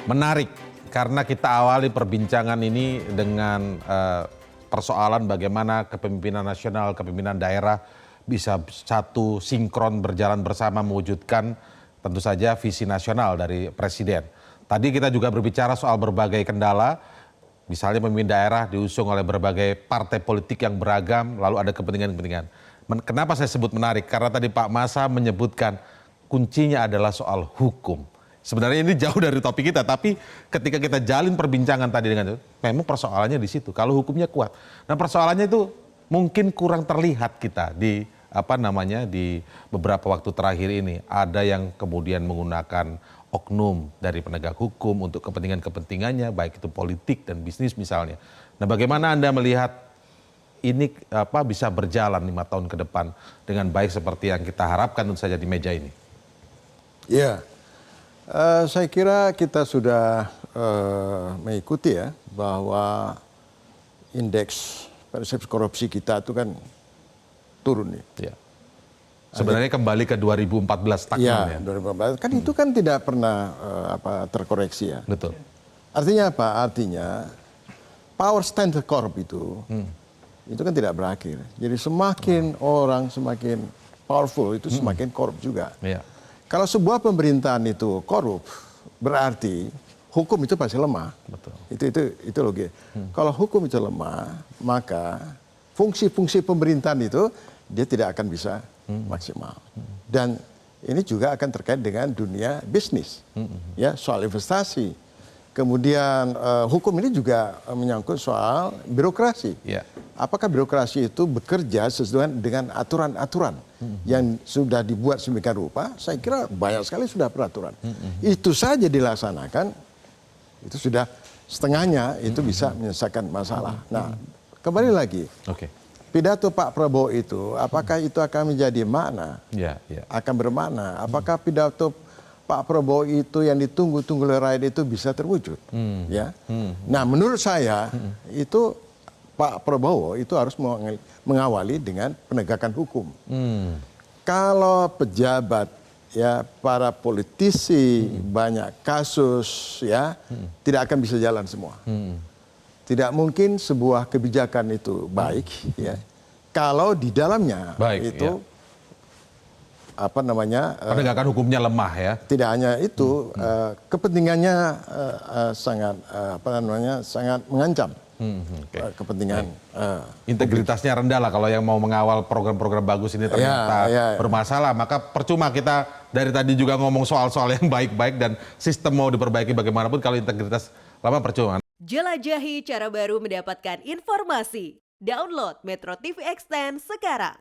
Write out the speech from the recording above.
Menarik, karena kita awali perbincangan ini dengan persoalan bagaimana kepemimpinan nasional, kepemimpinan daerah bisa satu sinkron berjalan bersama mewujudkan tentu saja visi nasional dari Presiden. Tadi kita juga berbicara soal berbagai kendala, misalnya pemimpin daerah diusung oleh berbagai partai politik yang beragam, lalu ada kepentingan-kepentingan. Kenapa saya sebut menarik? Karena tadi Pak Masa menyebutkan kuncinya adalah soal hukum. Sebenarnya ini jauh dari topik kita, tapi ketika kita jalin perbincangan tadi dengan itu, memang persoalannya di situ. Kalau hukumnya kuat, nah persoalannya itu mungkin kurang terlihat kita di di beberapa waktu terakhir ini. Ada yang kemudian menggunakan oknum dari penegak hukum untuk kepentingan-kepentingannya, baik itu politik dan bisnis misalnya. Nah, bagaimana Anda melihat ini bisa berjalan 5 tahun ke depan dengan baik seperti yang kita harapkan tentu saja di meja ini? Ya. Saya kira kita sudah mengikuti ya bahwa indeks persepsi korupsi kita itu kan turun nih. Ya. Sebenarnya kembali ke 2014 stagnan ya. 2014 kan itu kan tidak pernah terkoreksi ya. Betul. Artinya apa? Artinya power standard korup itu kan tidak berakhir. Jadi semakin orang semakin powerful itu semakin korup juga. Ya. Kalau sebuah pemerintahan itu korup, berarti hukum itu pasti lemah. Betul. Itu logis. Kalau hukum itu lemah, maka fungsi-fungsi pemerintahan itu dia tidak akan bisa maksimal. Dan ini juga akan terkait dengan dunia bisnis, ya, soal investasi. Kemudian hukum ini juga menyangkut soal birokrasi. Ya. Apakah birokrasi itu bekerja sesuai dengan aturan-aturan yang sudah dibuat sedemikian rupa? Saya kira banyak sekali sudah peraturan. Itu saja dilaksanakan, itu sudah setengahnya itu bisa menyelesaikan masalah. Nah, kembali lagi, pidato Pak Prabowo itu, apakah itu akan menjadi makna? Akan bermakna? Apakah pidato Pak Prabowo itu yang ditunggu-tunggu oleh rakyat itu bisa terwujud? Ya. Nah, menurut saya itu Pak Prabowo itu harus mengawali dengan penegakan hukum. Kalau pejabat, ya, para politisi, banyak kasus, ya, tidak akan bisa jalan semua. Tidak mungkin sebuah kebijakan itu baik, ya, kalau di dalamnya itu penegakan hukumnya lemah ya. Tidak hanya itu, kepentingannya sangat sangat mengancam. Kepentingan integritasnya rendah lah kalau yang mau mengawal program-program bagus ini ternyata bermasalah, maka percuma kita dari tadi juga ngomong soal-soal yang baik-baik dan sistem mau diperbaiki bagaimanapun kalau integritas lama percuma. Jelajahi cara baru mendapatkan informasi. Download Metro TV Extend sekarang.